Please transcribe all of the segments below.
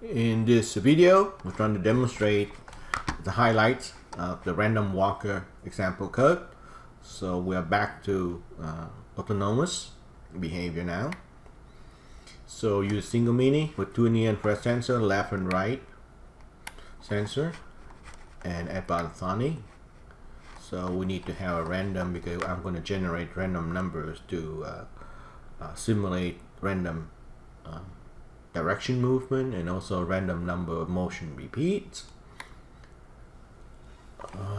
In this video, we're trying to demonstrate the highlights of the random walker example code. So we're back to autonomous behavior now. So use single mini with 2 near infrared sensor, left and right sensor, and Edbot funny. So we need to have a random because I'm going to generate random numbers to simulate random direction movement and also random number of motion repeats.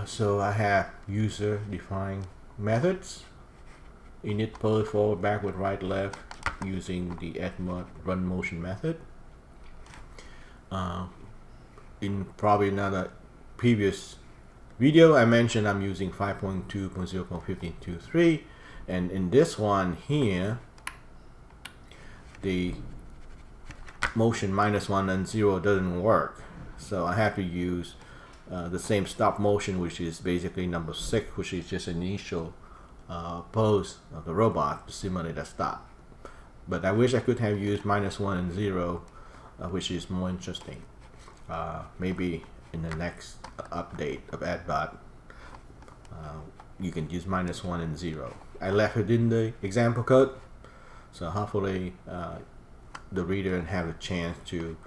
So I have user defined methods, init, pose, forward, backward, right, left, using the Edbot run motion method. In probably another previous video I mentioned I'm using 5.2.0.1523, and in this one here the motion -1 and 0 doesn't work, so I have to use the same stop motion, which is basically number 6, which is just initial pose of the robot to simulate a stop. But I wish I could have used -1 and 0, which is more interesting. Maybe in the next update of Edbot you can use -1 and 0. I left it in the example code, so hopefully the reader and have a chance to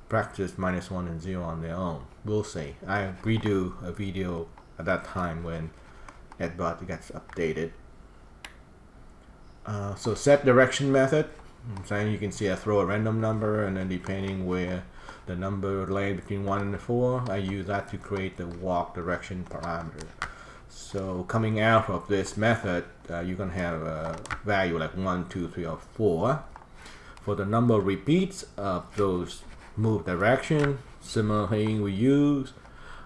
practice -1 and 0 on their own. We'll see. I redo a video at that time when Edbot gets updated. So set direction method. So you can see I throw a random number, and then depending where the number lay between 1 and 4, I use that to create the walk direction parameter. So coming out of this method, you're going to have a value like 1, 2, 3, or 4. For the number of repeats of those move direction, similar thing we use.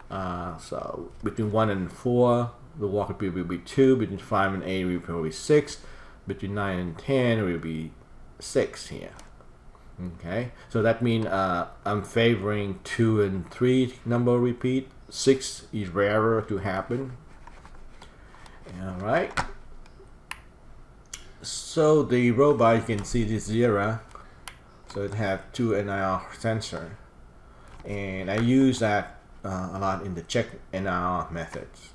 So between 1 and 4, the walk repeat will be 2. Between 5 and 8, it will be 6. Between 9 and 10, it will be 6 here. Okay, so that means I'm favoring 2 and 3 number repeat. 6 is rarer to happen. All right. So the robot, you can see this 0. So it has 2 NIR sensor, and I use that a lot in the check NIR methods.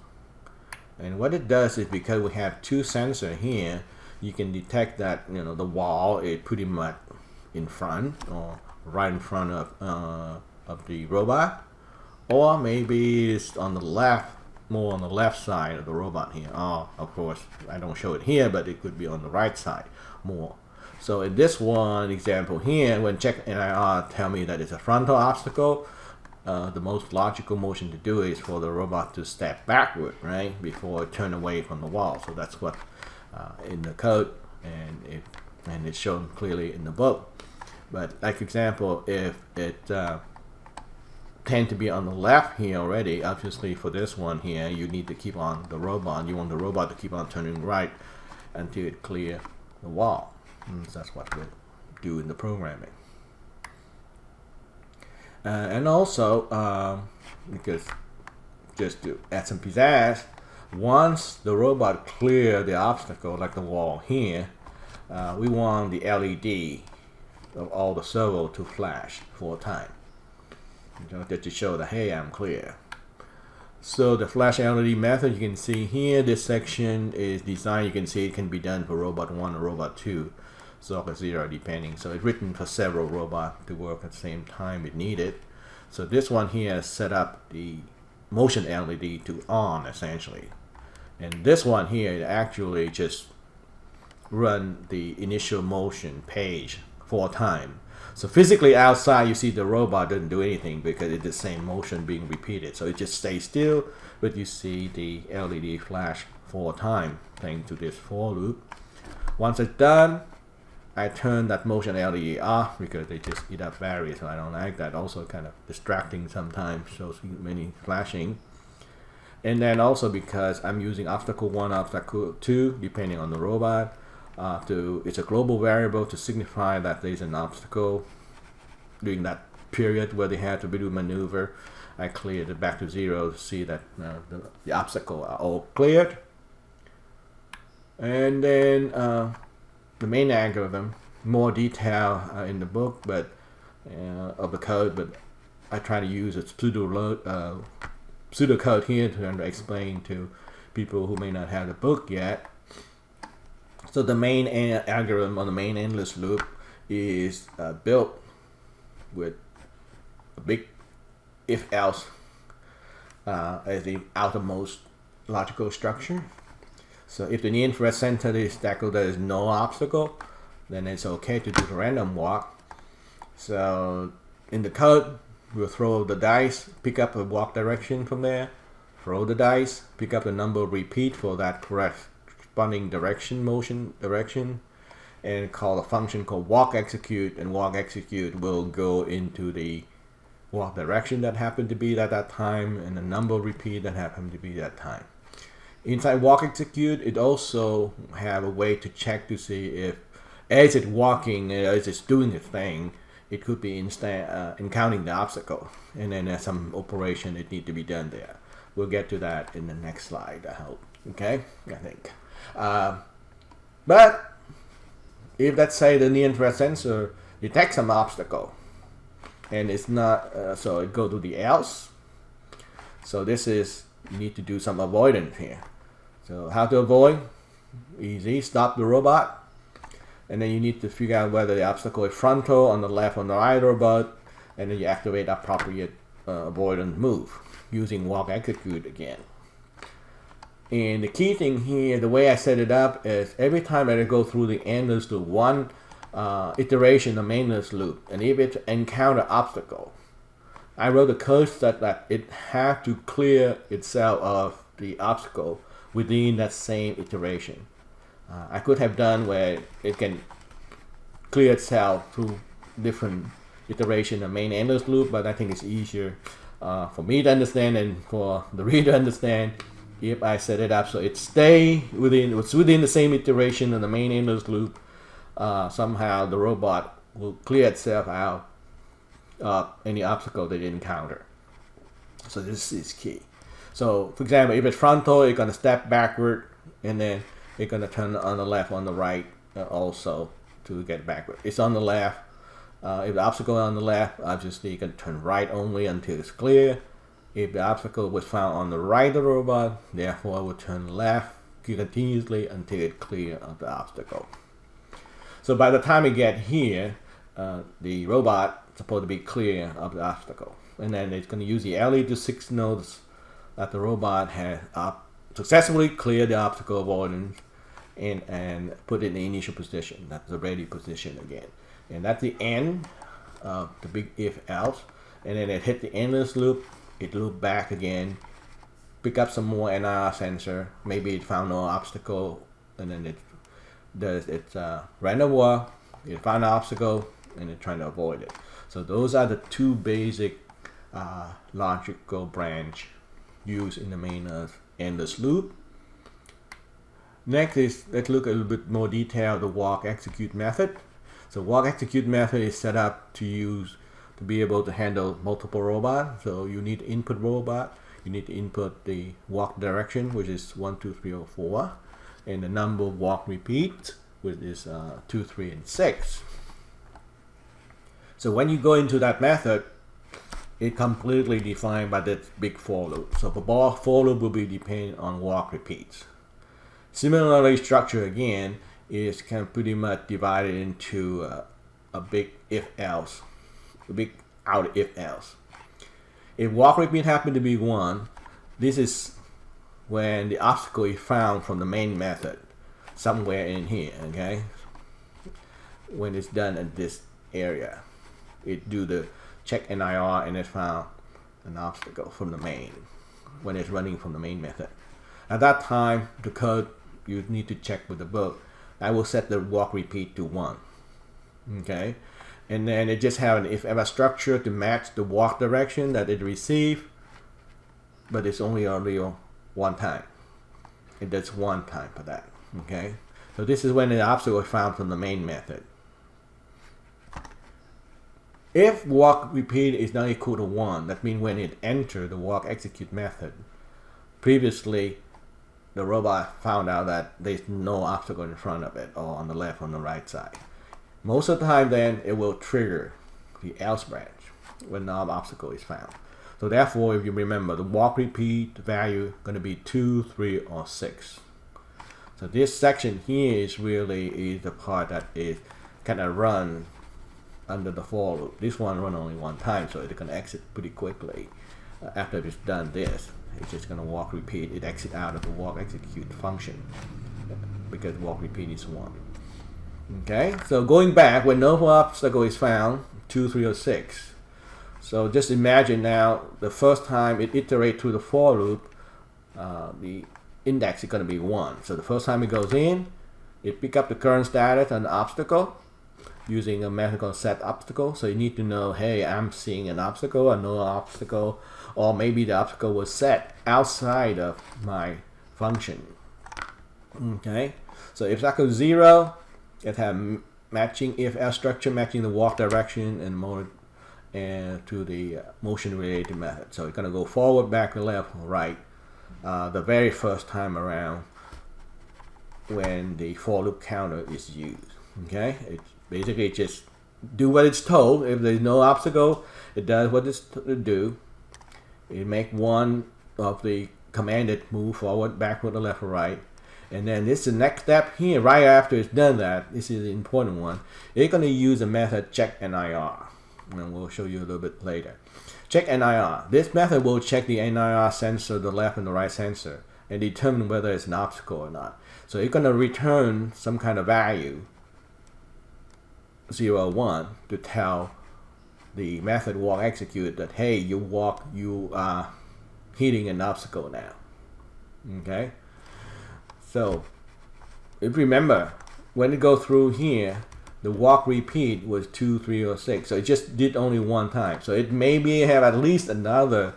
And what it does is, because we have 2 sensors here, you can detect that the wall is pretty much in front or right in front of the robot, or maybe it's on the left, more on the left side of the robot here. Oh, of course I don't show it here, but it could be on the right side more. So in this one example here, when check NIR tell me that it's a frontal obstacle, the most logical motion to do is for the robot to step backward, right, before it turn away from the wall. So that's what in the code, and it's shown clearly in the book. But like example, if it tend to be on the left here already, obviously for this one here, you need to keep on the robot. You want the robot to keep on turning right until it clear the wall. So that's what we'll do in the programming. And also, because just to add some pizzazz, once the robot clear the obstacle, like the wall here, we want the LED of all the servo to flash 4 times. Just to show that, hey, I'm clear. So the flash LED method, you can see here, this section is designed, you can see it can be done for robot 1 or robot 2, so for 0 depending. So it's written for several robots to work at the same time if needed. So this one here set up the motion LED to on essentially. And this one here actually just run the initial motion page 4 times. So physically outside you see the robot doesn't do anything because it's the same motion being repeated. So it just stays still, but you see the LED flash 4 times thanks to this for loop. Once it's done, I turn that motion LED off because they just eat up battery, so I don't like that. Also kind of distracting sometimes, so many flashing. And then also because I'm using obstacle 1, obstacle 2, depending on the robot. It's a global variable to signify that there's an obstacle during that period where they have to do maneuver. I cleared it back to 0 to see that the obstacles are all cleared. And then the main algorithm, more detail in the book, but of the code, but I try to use a pseudocode here to explain to people who may not have the book yet. So the main algorithm on the main endless loop is built with a big if-else as the outermost logical structure. So if the near-infrared center is tackled, there is no obstacle, then it's okay to do the random walk. So in the code, we'll throw the dice, pick up a walk direction from there, throw the dice, pick up the number repeat for that corresponding direction, and call a function called walk execute, and walk execute will go into the walk direction that happened to be at that time and the number repeat that happened to be that time. Inside walk execute, it also have a way to check to see if as it's walking, as it's doing the thing, it could be encountering the obstacle, and then there's some operation that need to be done there. We'll get to that in the next slide, I hope. Okay, I think. But if let's say the near-infrared sensor detects some obstacle, and it's not, so it go to the else. So this is, you need to do some avoidance here. So how to avoid? Easy, stop the robot, and then you need to figure out whether the obstacle is frontal, on the left, on the right robot, and then you activate appropriate avoidance move using walk execute again. And the key thing here, the way I set it up is every time I go through the endless loop, one iteration of endless loop, and if it encounter obstacle, I wrote the code such that it have to clear itself of the obstacle within that same iteration. I could have done where it can clear itself through different iteration of main endless loop, but I think it's easier for me to understand and for the reader to understand if I set it up so it it's within the same iteration of the main endless loop. Somehow the robot will clear itself out of any obstacle that it encounter. So this is key. So for example, if it's frontal, it's going to step backward, and then it's going to turn on the left, on the right also to get backward. It's on the left. If the obstacle is on the left, obviously you can turn right only until it's clear. If the obstacle was found on the right of the robot, therefore it will turn left continuously until it's clear of the obstacle. So by the time we get here, the robot is supposed to be clear of the obstacle. And then it's going to use the LED to signal that the robot has successfully cleared the obstacle avoidance and put it in the initial position. That's the ready position again. And that's the end of the big if else. And then it hit the endless loop, it loop back again, pick up some more NIR sensor, maybe it found no obstacle, and then it does its random walk, it found an obstacle, and it's trying to avoid it. So those are the two basic logical branch used in the main endless loop. Next is, let's look a little bit more detail the walk execute method. So walk execute method is set up to be able to handle multiple robots. So you need to input robot, you need to input the walk direction, which is 1, 2, 3, or 4, and the number of walk repeats, which is 2, 3, and 6. So when you go into that method, it's completely defined by that big for loop. So the for loop will be dependent on walk repeats. Similarly, structure again is kind of pretty much divided into a big if else, a big outer if else. If walk repeat happen to be 1, this is when the obstacle is found from the main method somewhere in here, okay? When it's done at this area, it do the check NIR and it found an obstacle from the main when it's running from the main method. At that time, the code you need to check with the book. I will set the walk repeat to 1, okay? And then it just have an if-ever structure to match the walk direction that it received, but it's only a real one time. It does one time for that, okay? So this is when the obstacle is found from the main method. If walk repeat is not equal to 1, that means when it enters the walk execute method, previously the robot found out that there's no obstacle in front of it or on the left or on the right side. Most of the time then it will trigger the else branch when no obstacle is found. So therefore, if you remember, the walk repeat value going to be 2, 3, or 6. So this section here is really the part that is kind of run under the for loop. This one run only one time, so it's going to exit pretty quickly. After it's done this, it's just going to walk repeat. It exit out of the walk execute function because walk repeat is 1. Okay, so going back, when no obstacle is found, 2, 3, or 6. So just imagine now the first time it iterates through the for loop, the index is going to be 1. So the first time it goes in, it pick up the current status on the obstacle using a method called set obstacle. So you need to know, hey, I'm seeing an obstacle or no obstacle, or maybe the obstacle was set outside of my function. Okay, so if that goes 0, it have matching if else structure matching the walk direction and mode and to the motion related method. So it's going to go forward, back, left, right the very first time around when the for loop counter is used. Okay, it's basically just do what it's told. If there's no obstacle, it does what it's to do. It make one of the commanded move forward, backward, or left, or right. And then this is the next step here. Right after it's done that, this is the important one. It's going to use the method check NIR, and we'll show you a little bit later. Check NIR. This method will check the NIR sensor, the left and the right sensor, and determine whether it's an obstacle or not. So it's going to return some kind of value, 0 or 1, to tell the method walk execute that, hey, you are hitting an obstacle now. Okay. So if you remember, when it goes through here, the walk repeat was 2, 3, or 6. So it just did only one time. So it maybe have at least another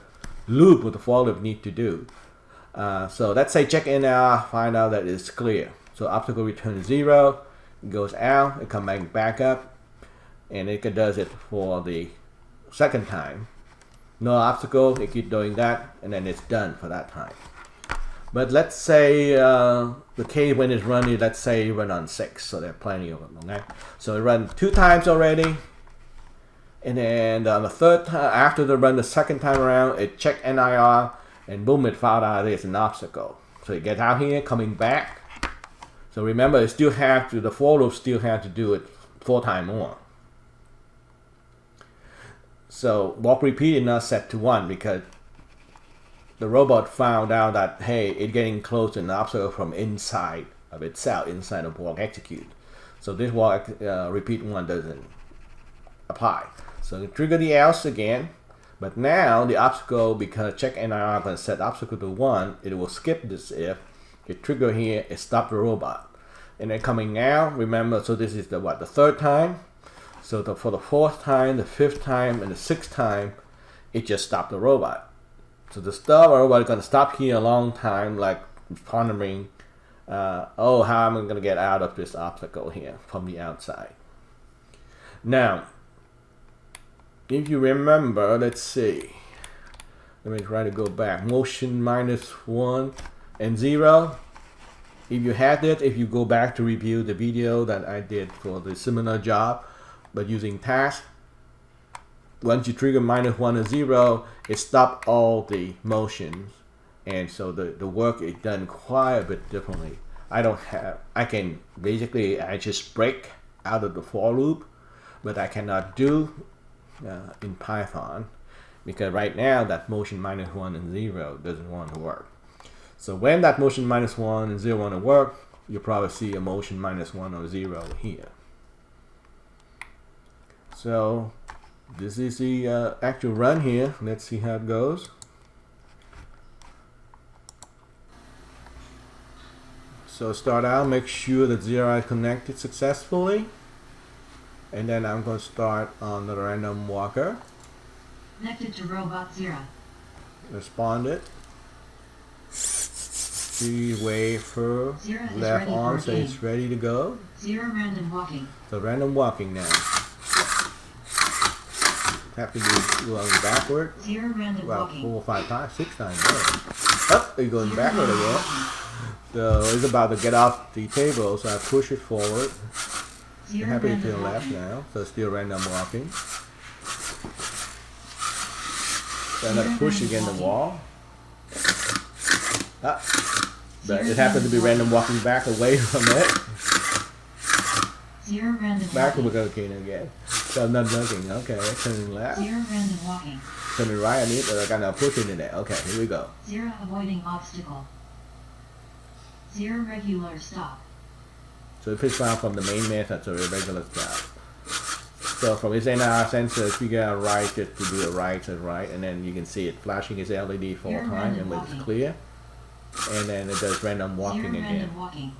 loop with the for loop need to do. So let's say check NR, find out that it's clear. So obstacle returns 0, it goes out, it comes back up, and it does it for the second time. No obstacle, it keeps doing that, and then it's done for that time. But let's say the case when it's running, let's say you run on 6, so there are plenty of them. Okay? So it runs 2 times already, and then on the third time, after the run the second time around, it check NIR, and boom, it found out there's an obstacle. So it gets out here, coming back. So remember, it still have to, the for loop still have to do it 4 times more. So walk repeat is not set to 1 because the robot found out that, hey, it's getting close to an obstacle from inside of itself, inside of walk execute. So this walk repeat 1 doesn't apply. So trigger the else again, but now the obstacle, because check NIR going to set obstacle to 1, it will skip this if. It trigger here, it stop the robot. And then coming out, remember, so this is the what, the 3rd time. So for the 4th time, the 5th time, and the 6th time, it just stopped the robot. So the robot is going to stop here a long time, like pondering, oh, how am I going to get out of this obstacle here from the outside? Now, if you remember, let's see. Let me try to go back. Motion -1 and 0. If you had it, if you go back to review the video that I did for the similar job, but using task, once you trigger -1 and 0, it stopped all the motions, and so the work is done quite a bit differently. I can basically, I just break out of the for loop, but I cannot do in Python because right now that motion -1 and 0 doesn't want to work. So when that motion -1 and 0 want to work, you'll probably see a motion -1 or 0 here. So this is the actual run here. Let's see how it goes. So start out, make sure that 0 is connected successfully. And then I'm going to start on the random walker. Connected to robot 0. Respond it. Wait for left arm, so it's ready to go. 0 random walking. So random walking now. Have to be going backward. 0 random walking. 4, 5 times, 6 times. Up, you're going backward again. So it's about to get off the table, so I push it forward. Happy to the left now, so still random walking. So I'm gonna push against the wall. But it happened to be random walking back away from it. 0 random Back walking. we're going again. So I'm not looking. Okay, turning left. 0 random walking. Turning right, I need, but I gotta push into there. Okay, here we go. 0 avoiding obstacle. 0 regular stop. So it picks out from the main method, so a regular stop. So from its NR sensor, figure out right just to do a right and right, and then you can see it flashing its LED 4 times, and when it's clear, and then it does random walking 0 again. random walking.